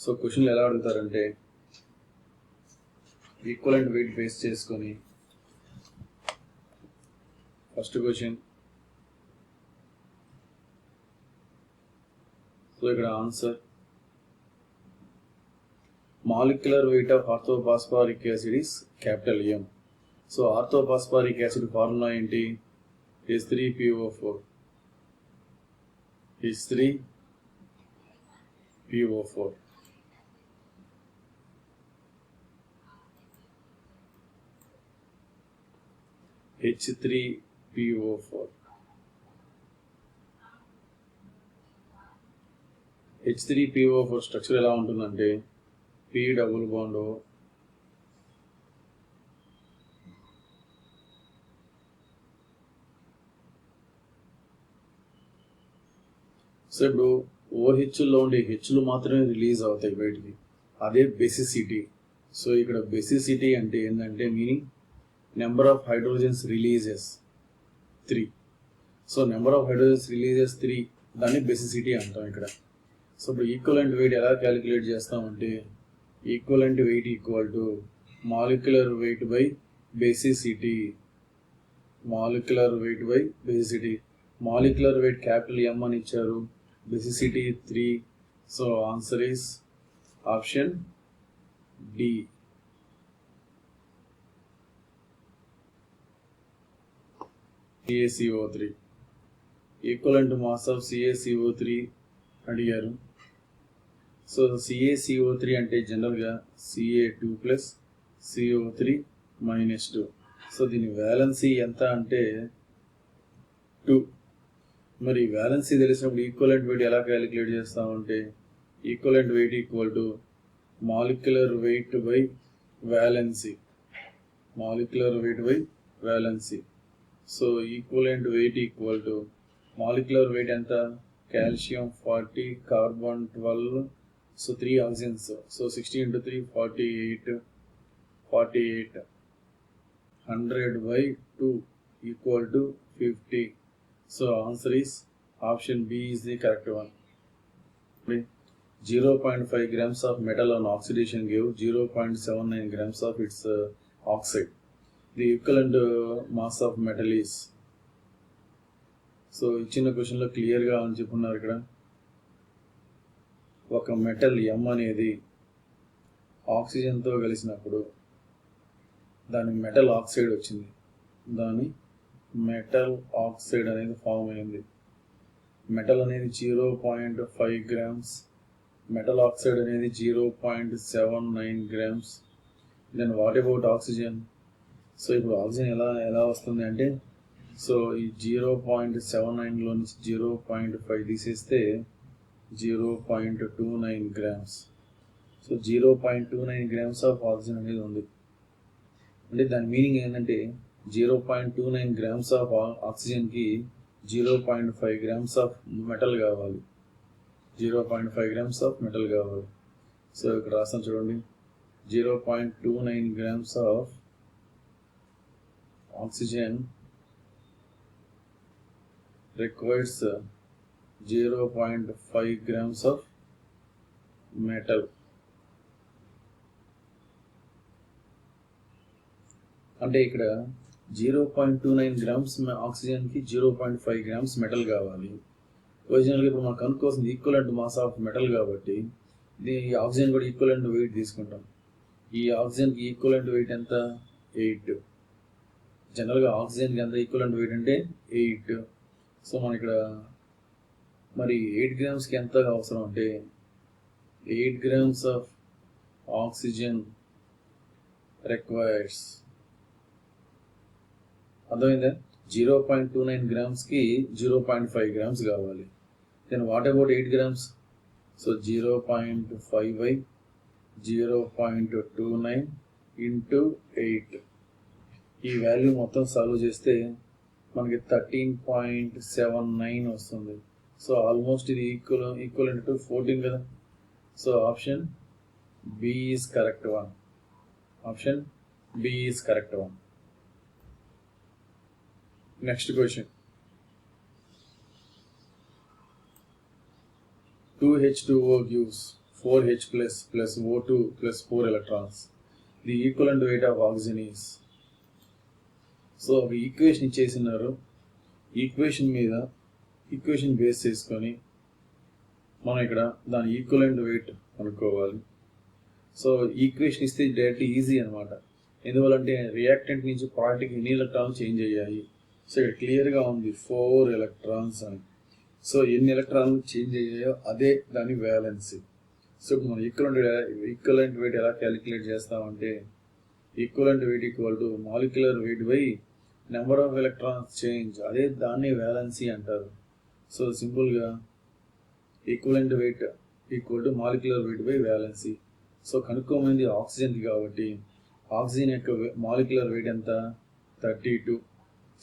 So క్వశ్చన్లు ఎలా అడుగుతారంటే ఈక్వలెంట్ వెయిట్ బేస్ చేసుకొని ఫస్ట్ క్వశ్చన్. సో ఇక్కడ answer molecular weight of orthophosphoric acid is capital M. So orthophosphoric acid formula ఏంటి? H3PO4. H3PO4. H3PO4. H3PO4 structure ఎలా ఉంటుందంటే P double bond so ఇప్పుడు OHలో ఉండే హెచ్లు మాత్రమే రిలీజ్ అవుతాయి బయటికి, అదే బేసిసిటీ. సో ఇక్కడ బేసిసిటీ అంటే ఏంటంటే meaning number of hydrogens releases 3. So number of hydrogens releases 3, దాన్ని బేసిసిటీ అంటాం ఇక్కడ. సో ఇప్పుడు ఈక్వలెంట్ వెయిట్ ఎలా క్యాలిక్యులేట్ చేస్తామంటే equivalent weight equal to molecular weight by basicity. Molecular weight by basicity. Molecular weight capital M అని ఇచ్చారు, basicity 3. So answer is option D. CaCO3 equivalent mass of CaCO3 అడిగారు. So CaCO3 అంటే జనరల్గా Ca2 plus CO3 minus 2. So దీని valency ఎంత అంటే 2. మరి valency తెలిసినప్పుడు ఈక్వలెంట్ వెయిట్ ఎలా క్యాలిక్యులేట్ చేస్తామంటే equivalent weight equal to molecular weight by valency. Molecular weight by valency. So equivalent weight equal to molecular weight ఎంత? Calcium 40, carbon 12, so 3 oxygens. So 60 into 3 48. 100 by 2 equal to 50. So answer is option B is the correct one. 0.5 grams of metal on oxidation gave 0.79 grams of its oxide. The equivalent mass of metal is. So ఇచ్చిన క్వశ్చన్లో క్లియర్గా అని చెప్పున్నారు ఇక్కడ. ఒక metal M అనేది ఆక్సిజన్తో కలిసినప్పుడు దాని metal oxide వచ్చింది, దాని మెటల్ ఆక్సైడ్ అనేది ఫామ్ అయింది. మెటల్ అనేది 0.5 grams, మెటల్ ఆక్సైడ్ అనేది 0.79 grams. Then what about oxygen? So ఇప్పుడు ఆక్సిజన్ ఎలా వస్తుంది అంటే, సో ఈ 0.79లో నుంచి 0.5 తీసేస్తే 0.29 grams. So 0.29 grams of oxygen అనేది ఉంది. అంటే దాని మీనింగ్ ఏంటంటే 0.29 grams ఆఫ్ ఆక్సిజన్కి 0.5 grams ఆఫ్ మెటల్ కావాలి. 0.5 grams ఆఫ్ మెటల్ కావాలి. సో ఇక్కడ రాస్తాను చూడండి, 0.29 grams of oxygen requires 0.5 grams of metal. అంటే ఇక్కడ 0.29 grams ఆక్సిజన్కి 0.5 grams మెటల్ కావాలి. ఒరిజినల్గా ఇప్పుడు మనకు కనుక్కోవాల్సింది ఈక్వలెంట్ మాస్ ఆఫ్ మెటల్ కాబట్టి ఈ ఆక్సిజన్ కూడా ఈక్వలెంట్ వెయిట్ తీసుకుంటాం. ఈ ఆక్సిజన్కి ఈక్వలెంట్ వెయిట్ ఎంత? 8. జనరల్గా ఆక్సిజన్కి ఎంత ఈక్వలెంట్ వెయిట్ అంటే 8. సో మన ఇక్కడ మరి 8 grams ఎంత అవసరం అంటే 8 grams ఆఫ్ ఆక్సిజన్ రిక్వైర్స్. అర్థమైందా? 0.29 gramsకి 0.5 grams కావాలి. Then what about 8 grams? So 0.5 by 0.29 into 8. ఈ వాల్యూ మొత్తం సాల్వ్ చేస్తే మనకి 13.79 వస్తుంది. సో ఆల్మోస్ట్ ఇది ఈక్వలెంట్ టు 14 కదా. So option B is correct one. Option B is correct one. Next question. 2H2O gives 4H plus O2 plus 4 electrons. The equivalent weight of oxygen is. So ఒక equation ఇచ్చేసినారు. Equation base చేసుకొని మనం ఇక్కడ దాని equivalent wait కనుక్కోవాలి. So equation ఇస్తే direct easy అనమాట. ఎందువల్లంటే reactant నుంచి ప్రోడక్ట్కి ఎన్ని ఎలక్ట్రాన్లు చేంజ్ అయ్యాయి. సో ఇక్కడ క్లియర్గా ఉంది 4 electrons అని. సో ఎన్ని ఎలక్ట్రాన్లు చేంజ్ అయ్యాయో అదే దాని వ్యాలెన్సీ. సో ఇప్పుడు మనం ఈక్వలెంట్ వెయిట్ ఎలా క్యాలిక్యులేట్ చేస్తామంటే equivalent weight equal to molecular weight by number of electrons change, అదే దాన్ని వ్యాలెన్సీ అంటారు. సో సింపుల్గా equivalent weight equal to molecular weight by valency. So కనుక్కోమైంది ఆక్సిజన్కి కాబట్టి ఆక్సిజన్ యొక్క మాలిక్యులర్ వెయిట్ ఎంత 32,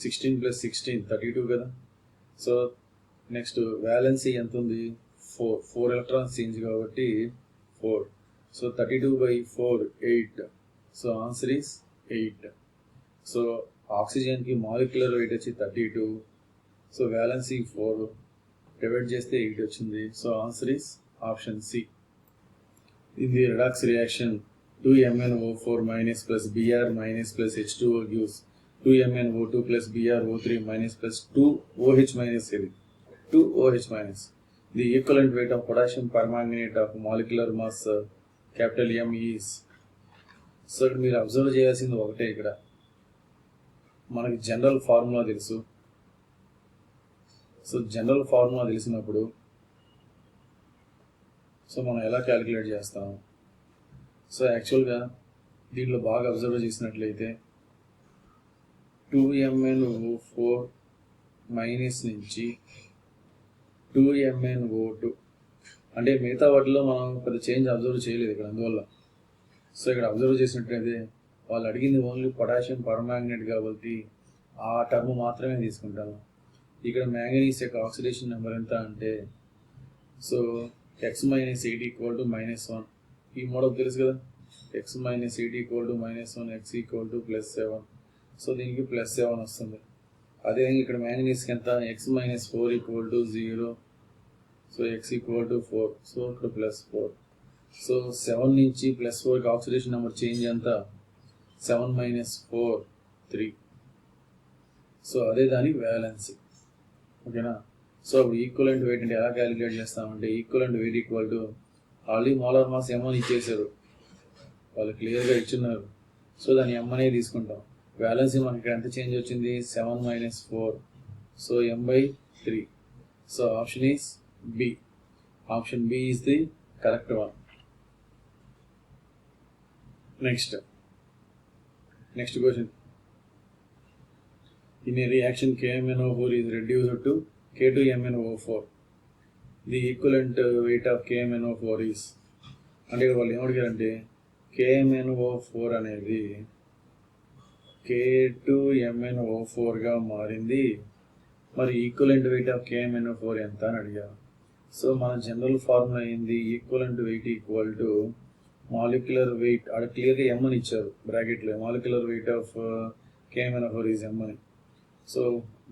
16 + 16 32 కదా. సో నెక్స్ట్ వ్యాలెన్సీ ఎంత ఉంది 4 electrons చేంజ్ కాబట్టి 4. So 32/4 8. So answer is 8. So ఆక్సిజన్కి మాలిక్యులర్ వెయిట్ వచ్చి 32. సో వ్యాలెన్సీ 4 డివైడ్ చేస్తే 8 వచ్చింది. So answer is option C. In the redox reaction 2MnO4- plus Br- plus H2O gives 2MnO2 plus BrO3- plus 2OH-. The equivalent weight of potassium permanganate of molecular mass capital M is. So ఇక్కడ మీరు observe చేయాల్సింది ఒకటే, ఇక్కడ మనకి general formula తెలుసు. So general formula తెలిసినప్పుడు so మనం ఎలా క్యాలిక్యులేట్ చేస్తాము. సో యాక్చువల్గా దీంట్లో బాగా అబ్జర్వ్ చేసినట్లయితే 2MnO4- నుంచి 2MnO2 అంటే మిగతా వాటిలో మనం పెద్ద చేంజ్ అబ్జర్వ్ చేయలేదు ఇక్కడ, అందువల్ల. సో ఇక్కడ అబ్జర్వ్ చేసినట్లయితే వాళ్ళు అడిగింది ఓన్లీ పొటాషియం పర్మాంగనేట్ కాబట్టి ఆ టర్మ్ మాత్రమే తీసుకుంటాను. ఇక్కడ మ్యాంగనీస్ యొక్క ఆక్సిడేషన్ నెంబర్ ఎంత అంటే సో X - 8 = -1. ఈ మోడల్ తెలుసు కదా, X - 8 = -1, X = +7. సో దీనికి +7 వస్తుంది. అదేవిధంగా ఇక్కడ మ్యాంగనీస్కి ఎంత X - 4 = 0. So X = 4. సో ఇక్కడ +4. సో 7 నుంచి +4కి ఆక్సిడేషన్ నెంబర్ చేంజ్ ఎంత 7 - 4 3. సో అదే దాని వ్యాలెన్సీ. ఓకేనా. సో అప్పుడు ఈక్వలెంట్ వెయిట్ అంటే ఎలా క్యాలిక్యులేట్ చేస్తామంటే equivalent weight equal to already molar mass M అని ఇచ్చేసారు, వాళ్ళు క్లియర్గా ఇచ్చున్నారు. సో దాన్ని M అనే తీసుకుంటాం. వ్యాలెన్సీ మనకి ఇక్కడ ఎంత చేంజ్ వచ్చింది 7 - 4. So M/3. So option is B. Option B is the correct one. Next question. In a reaction KMnO4 is reduced to K2MnO4. The equivalent weight of KMnO4 is. అంటే వాళ్ళు ఏమడిగారంటే KMnO4 అనేది K2MnO4గా మారింది, మరి equivalent weight of KMnO4 ఎంత అని అడిగారు. So మన general formula అయింది equivalent weight equal to molecular wait, అక్కడ క్లియర్గా M అని ఇచ్చారు బ్రాకెట్లో, molecular weight of KMnO4 is M అని. సో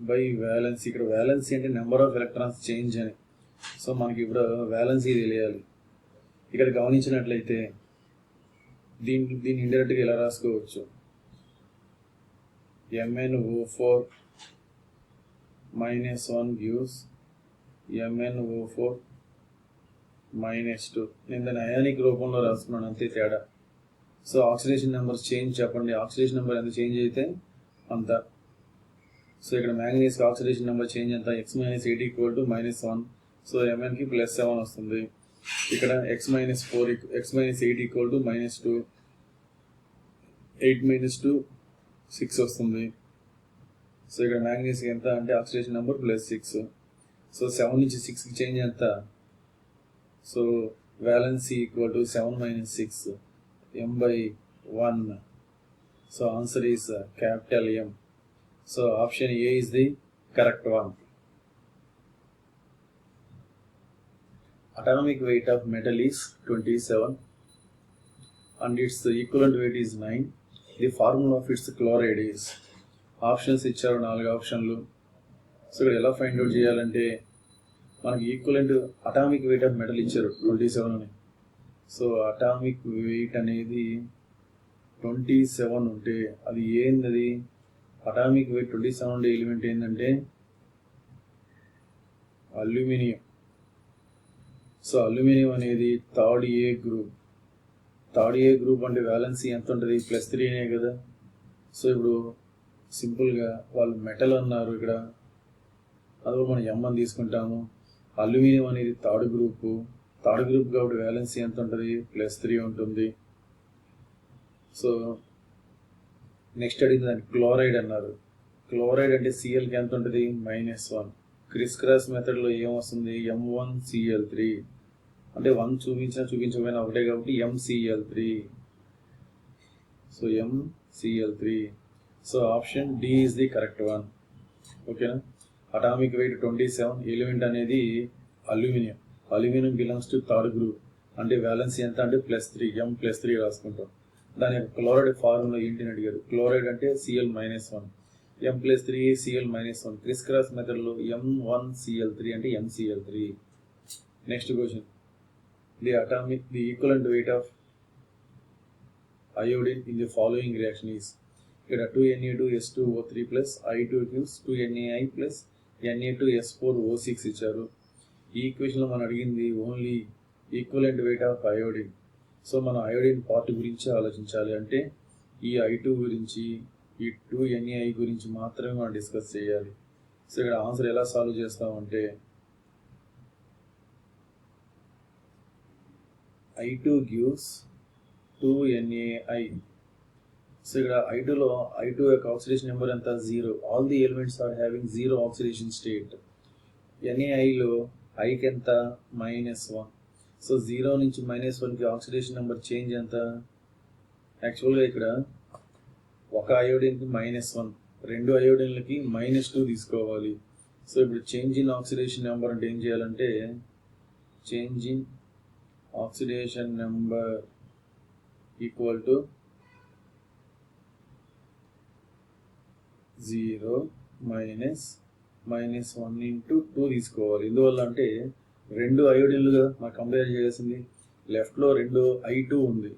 బై వ్యాలెన్సీ, ఇక్కడ వ్యాలెన్సీ అంటే నెంబర్ ఆఫ్ ఎలక్ట్రాన్స్ చేంజ్ అని. సో మనకి ఇప్పుడు వ్యాలెన్సీ తెలియాలి. ఇక్కడ గమనించినట్లయితే దీన్ని ఇండైరెక్ట్గా ఎలా రాసుకోవచ్చు, MnO4 - 1 gives MnO4 - 2. నేను దాన్ని అయానిక్ రూపంలో రాసుకున్నాను, అంతే తేడా. సో ఆక్సిడేషన్ నెంబర్ చేంజ్ చెప్పండి, ఆక్సిడేషన్ నెంబర్ ఎంత చేంజ్ అయితే అంత. సో ఇక్కడ మ్యాంగనీస్కి ఆక్సిడేషన్ నెంబర్ చేంజ్ ఎంత X - 8 = -1. సో Mnకి +7 వస్తుంది. ఇక్కడ X - 8 = -2. 8 - 2 6 వస్తుంది. సో ఇక్కడ మ్యాంగనీస్కి ఎంత అంటే ఆక్సిడేషన్ నెంబర్ +6. సో 7 నుంచి 6కి చేంజ్ ఎంత, so valency equal to 7 - 6 M/1. So answer is capital M. So option A is the correct one. Atomic weight of metal is 27 and its equivalent weight is 9. The formula of its chloride is. Options ఇచ్చారు 4 ఆప్షన్లు. So ఇక్కడ ఎలా find out చేయాలంటే మనకి equivalent atomic weight of metal ఇచ్చారు 27 అని. So atomic weight అనేది 27 ఉంటే అది ఏంది? అటామిక్ వెయిట్ 27 ఉండే ఎలిమెంట్ ఏంటంటే అల్యూమినియం. సో అల్యూమినియం అనేది థర్డ్ ఏ గ్రూప్. థర్డ్ ఏ గ్రూప్ అంటే వ్యాలెన్సీ ఎంత ఉంటుంది? +3 అనే కదా. సో ఇప్పుడు సింపుల్గా వాళ్ళు మెటల్ అన్నారు ఇక్కడ, అదో మనం ఎం అని తీసుకుంటాము. అల్యూమినియం అనేది థర్డ్ గ్రూప్ కాబట్టి వ్యాలెన్సీ ఎంత ఉంటుంది? +3 ఉంటుంది. సో నెక్స్ట్ అడిగింది దాన్ని క్లోరైడ్ అన్నారు. క్లోరైడ్ అంటే సిఎల్కి ఎంత ఉంటుంది? -1. క్రిస్ క్రాస్ మెథడ్లో ఏమొస్తుంది? M1Cl3 అంటే 1 చూపించకపోయినా ఒకటే కాబట్టి MCl3. So MCl3. So option D is the correct one. ఓకేనా. అటామిక్ వెయిట్ 27, ఎలిమెంట్ అనేది aluminium. Aluminium belongs to third group అంటే వ్యాలెన్సీ ఎంత అంటే +3, M+3 రాసుకుంటాం. దాని యొక్క క్లోరైడ్ ఫార్ములా ఏంటి అని అడిగారు. క్లోరైడ్ అంటే Cl-1, M+3 Cl-1. Criss cross మెథడ్లో M1Cl3 అంటే MCl3. Next question, the equivalent weight of iodine in the following reaction is. ఇక్కడ 2Na2S2O3 plus I2 gives 2NaI plus Na2S4O6 ఇచ్చారు. ఈ ఈక్వేషన్లో మనం అడిగింది only equivalent weight of iodine. So మనం iodine part గురించి ఆలోచించాలి అంటే ఈ I2 గురించి, ఈ 2NaI గురించి మాత్రమే మనం డిస్కస్ చేయాలి. సో ఇక్కడ ఆన్సర్ ఎలా సాల్వ్ చేస్తామంటే I2 gives 2NaI. సో ఇక్కడ I2 యొక్క ఆక్సిడేషన్ నెంబర్ ఎంత? 0. All the elements are having 0 oxidation state. NaIలో ఐకి ఎంత? -1. సో 0 నుంచి -1కి ఆక్సిడేషన్ నెంబర్ చేంజ్ ఎంత? యాక్చువల్గా ఇక్కడ ఒక అయోడిన్కి -1, 2 అయోడిన్లకి -2 తీసుకోవాలి. సో ఇప్పుడు చేంజ్ ఇన్ ఆక్సిడేషన్ నెంబర్ అంటే ఏం చేయాలంటే change in oxidation number equal to 0 -1 into 2 తీసుకోవాలి. ఎందువల్ల అంటే 2 అయోడిన్లుగా మనం కంపేర్ చేయాల్సింది. లెఫ్ట్లో 2 I2 ఉంది,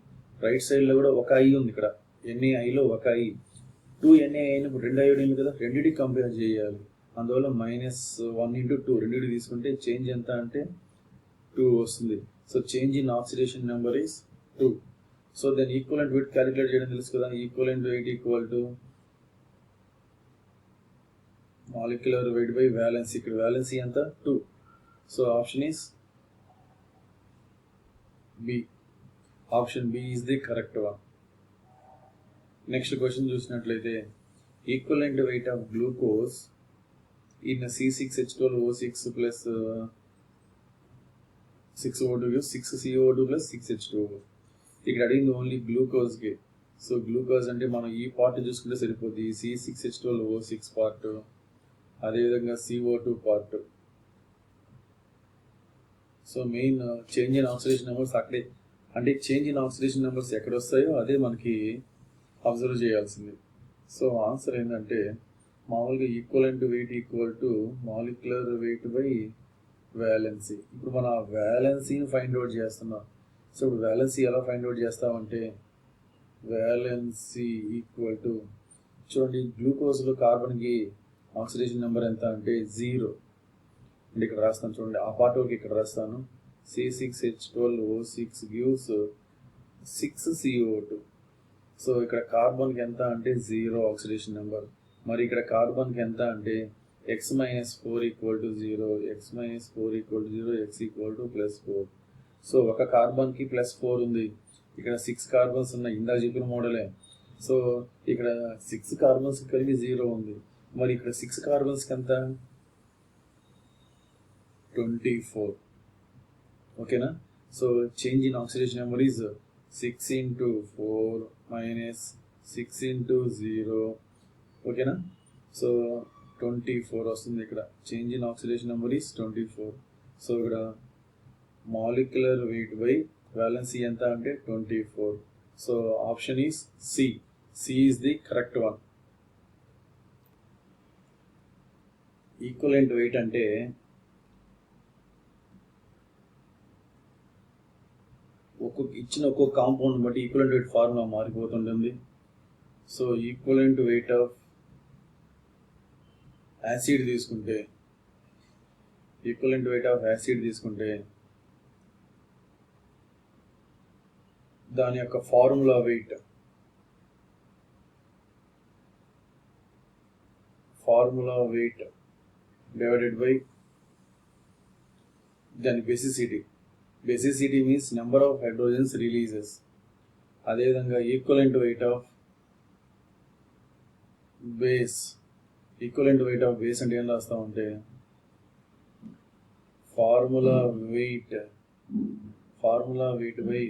రైట్ సైడ్లో కూడా ఒక I ఉంది. ఇక్కడ NaIలో ఒక I, 2NaI అయినప్పుడు 2 అయోడిన్లు కదా, రెండింటికి కంపేర్ చేయాలి. అందువల్ల -1 ఇంటూ 2 రెండింటికి తీసుకుంటే చేంజ్ ఎంత అంటే 2 వస్తుంది. So change in oxidation number is 2. So దాని ఈక్వలెంట్ వెయిట్ క్యాలిక్యులేట్ చేయడం తెలుసు కదా. Equivalent weight equal to molecular weight by valency. ఇక్కడ వ్యాలెన్సీ ఎంత? 2. So option is B. Option B is the correct one. Next question చూసినట్లయితే equivalent weight of glucose in C6H12O6 plus 6O2 gives 6CO2 plus 6H2O. ఇక్కడ అడిగింది only గ్లూకోజ్కి. So glucose అంటే మనం ఈ part చూసుకుంటే సరిపోద్ది. C6H12O6 పార్ట్, అదేవిధంగా CO2 part. So main change in oxidation numbers అక్కడే, అంటే చేంజ్ ఇన్ ఆక్సిడేషన్ నెంబర్స్ ఎక్కడ వస్తాయో అదే మనకి అబ్జర్వ్ చేయాల్సింది. సో ఆన్సర్ ఏంటంటే మామూలుగా equivalent weight equal to molecular weight by valency. ఇప్పుడు మనం ఆ వ్యాలెన్సీని ఫైండ్ అవుట్ చేస్తున్నాం. సో ఇప్పుడు వ్యాలెన్సీ ఎలా ఫైండ్ అవుట్ చేస్తామంటే వ్యాలెన్సీ ఈక్వల్ టు, చూడండి గ్లూకోజ్లో కార్బన్కి ఆక్సిడేషన్ నెంబర్ ఎంత అంటే 0. అంటే ఇక్కడ రాస్తాను చూడండి, ఆ పార్ట్ వరకు ఇక్కడ రాస్తాను. C6H12O6 gives 6CO2. సో ఇక్కడ కార్బన్కి ఎంత అంటే 0 ఆక్సిడేషన్ నెంబర్. మరి ఇక్కడ కార్బన్కి ఎంత అంటే x-4 = 0, x-4 = 0, x = +4. సో ఒక కార్బన్కి +4 ఉంది, ఇక్కడ 6 కార్బన్స్ ఉన్నాయి, ఇందాక చెప్పిన మోడలే. సో ఇక్కడ 6 కార్బన్స్ కలిగి 0 ఉంది. మరి ఇక్కడ 6 కార్బన్స్కి ఎంత? 24. ఓకేనా. So change in oxidation number is 6 × 4 - 6 × 0. ఓకేనా. సో 24 వస్తుంది. ఇక్కడ change in oxidation number is 24. So ఇక్కడ మాలిక్యులర్ వెయిట్ బై వ్యాలెన్సీ ఎంత అంటే 24. So option is C. C is the correct one. Equivalent weight అంటే ఒక ఒక్కొక్క కాంపౌండ్ బట్టి ఈక్వలెంట్ వెయిట్ ఫార్ములా మారిపోతుంటుంది. So equivalent weight of acid తీసుకుంటే దాని యొక్క ఫార్ములా వెయిట్ డివైడెడ్ బై దాని basicity means number of hydrogens releases. అదేవిధంగా ఈక్వలెంట్ వెయిట్ ఆఫ్ బేస్ అంటే ఏం రాస్తామంటే ఫార్ములా వెయిట్ బై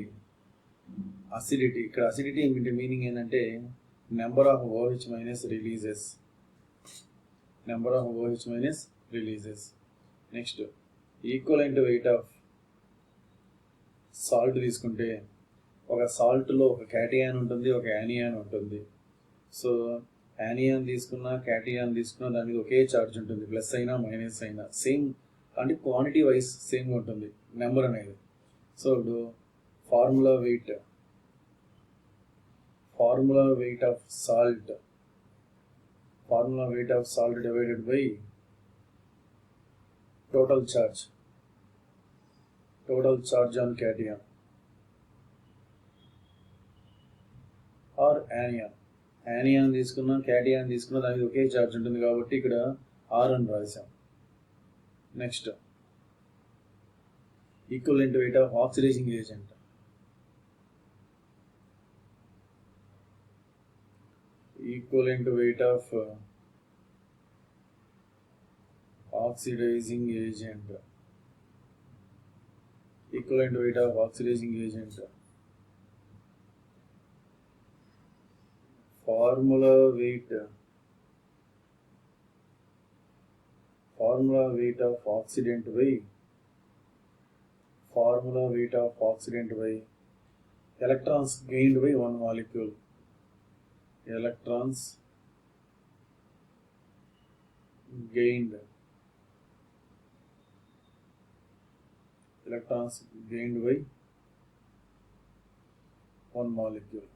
అసిడిటీ. ఇక్కడ అసిడిటీ మీనింగ్ ఏంటంటే number of OH minus releases. Next equivalent weight of salt తీసుకుంటే ఒక సాల్ట్లో ఒక క్యాటియాన్ ఉంటుంది, ఒక యానియాన్ ఉంటుంది. సో యానియాన్ తీసుకున్నా క్యాటియాన్ తీసుకున్నా దాని మీద ఒకే ఛార్జ్ ఉంటుంది, ప్లస్ అయినా మైనస్ అయినా సేమ్, అంటే క్వాంటిటీ వైజ్ సేమ్గా ఉంటుంది నెంబర్ అనేది. సో ఇప్పుడు formula weight of salt divided by total charge on cation or anion తీసుకున్నా క్యాటియాన్ తీసుకున్నా దానికి ఒకే చార్జ్ ఉంటుంది కాబట్టి ఇక్కడ R అని రాసాం. Next equivalent weight of oxidizing agent. Formula weight of oxidant by electrons gained by one molecule. Electrons gained by one molecule.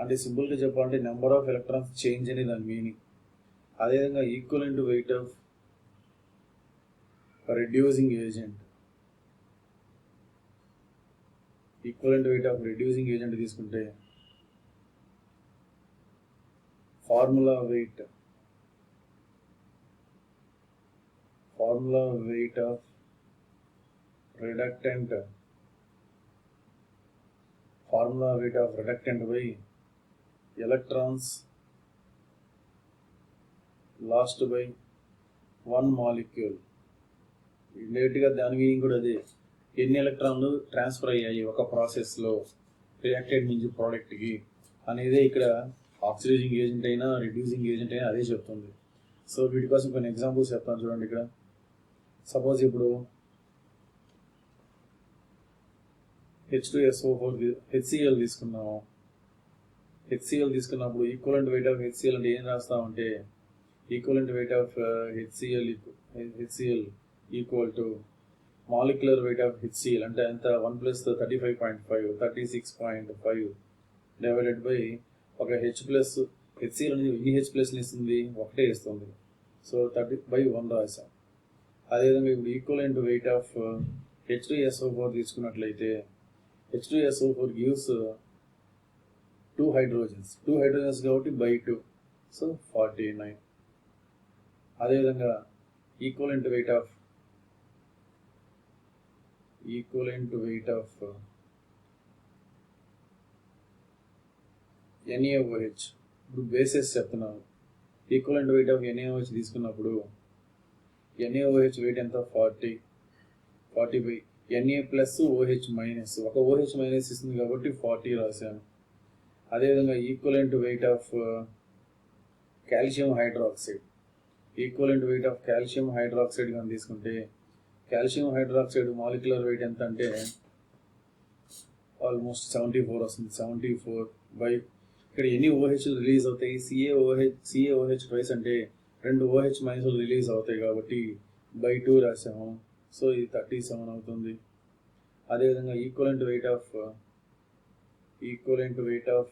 అంటే సింపుల్గా చెప్పాలంటే నెంబర్ ఆఫ్ ఎలక్ట్రాన్స్ చేంజ్ అని దాని మీనింగ్. అదేవిధంగా equivalent weight of reducing agent తీసుకుంటే formula weight of reductant by electrons lost by one molecule. ఇండైరెక్ట్గా దాని meaning కూడా అదే, ఎన్ని ఎలక్ట్రాన్లు ట్రాన్స్ఫర్ అయ్యాయి ఒక ప్రాసెస్లో రియాక్టెడ్ నుంచి ప్రోడక్ట్కి అనేదే ఇక్కడ ఆక్సిడైజింగ్ ఏజెంట్ అయినా రిడ్యూసింగ్ ఏజెంట్ అయినా అదే చెప్తుంది. సో వీటి కోసం కొన్ని ఎగ్జాంపుల్స్ చెప్తాను చూడండి. ఇక్కడ సపోజ్ ఇప్పుడు H2SO4 HCl తీసుకున్నాము. HCl తీసుకున్నప్పుడు ఈక్వలెంట్ వెయిట్ ఆఫ్ HCl అంటే ఏం రాస్తామంటే equivalent weight of HCl equal to molecular weight of HCl అంటే ఎంత 1 + 36.5 డివైడెడ్ బై ఒక HCl అనేది ఎన్ని H+ని ఇస్తుంది, ఒకటే ఇస్తుంది. సో 30/1 రాసాం. అదేవిధంగా ఇప్పుడు ఈక్వలెంట్ వెయిట్ ఆఫ్ H2SO4 తీసుకున్నట్లయితే H2SO4 gives 2 hydrogens కాబట్టి by 2, సో 49. అదేవిధంగా ఈక్వలెంట్ వెయిట్ ఆఫ్ NaOH, ఇప్పుడు బేసెస్ చెప్తున్నాను. ఈక్వలెంట్ వెయిట్ ఆఫ్ NaOH తీసుకున్నప్పుడు NaOH వెయిట్ ఎంత 40 by Na plus OH minus, ఒక OH మైనస్ ఇస్తుంది కాబట్టి 40 రాశాను. అదేవిధంగా equivalent weight of calcium hydroxide కానీ తీసుకుంటే కాల్షియం హైడ్రాక్సైడ్ మాలిక్యులర్ వెయిట్ ఎంత అంటే ఆల్మోస్ట్ 74 వస్తుంది. 74 బై ఇక్కడ ఎన్ని OH రిలీజ్ అవుతాయి, CaOH ట్వైస్ అంటే 2 OH మైనస్ రిలీజ్ అవుతాయి కాబట్టి by 2 రాసాము. సో ఇది 37 అవుతుంది. అదేవిధంగా ఈక్వలెంట్ వెయిట్ ఆఫ్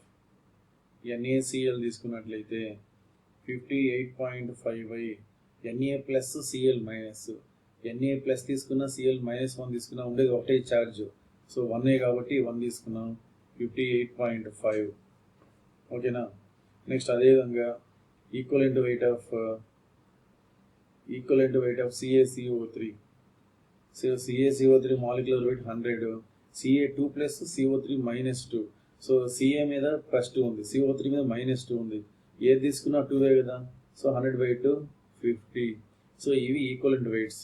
NaCl తీసుకున్నట్లయితే 58.5 Na plus Cl minus, Na plus తీసుకున్నా Cl మైనస్ 1 తీసుకున్నా ఉండేది ఒకటే ఛార్జ్. సో 1A కాబట్టి 1 తీసుకున్నాం, 58.5. ఓకేనా. నెక్స్ట్ అదేవిధంగా equivalent weight of CaCO3. So CaCO3 molecular weight 100, Ca2 plus CO3 minus 2. So Ca మీద +2 ఉంది, CO3 మీద -2 ఉంది. ఏది తీసుకున్నా 2 కదా. సో 100/2 50. సో ఇవి ఈక్వలెంట్ వెయిట్స్.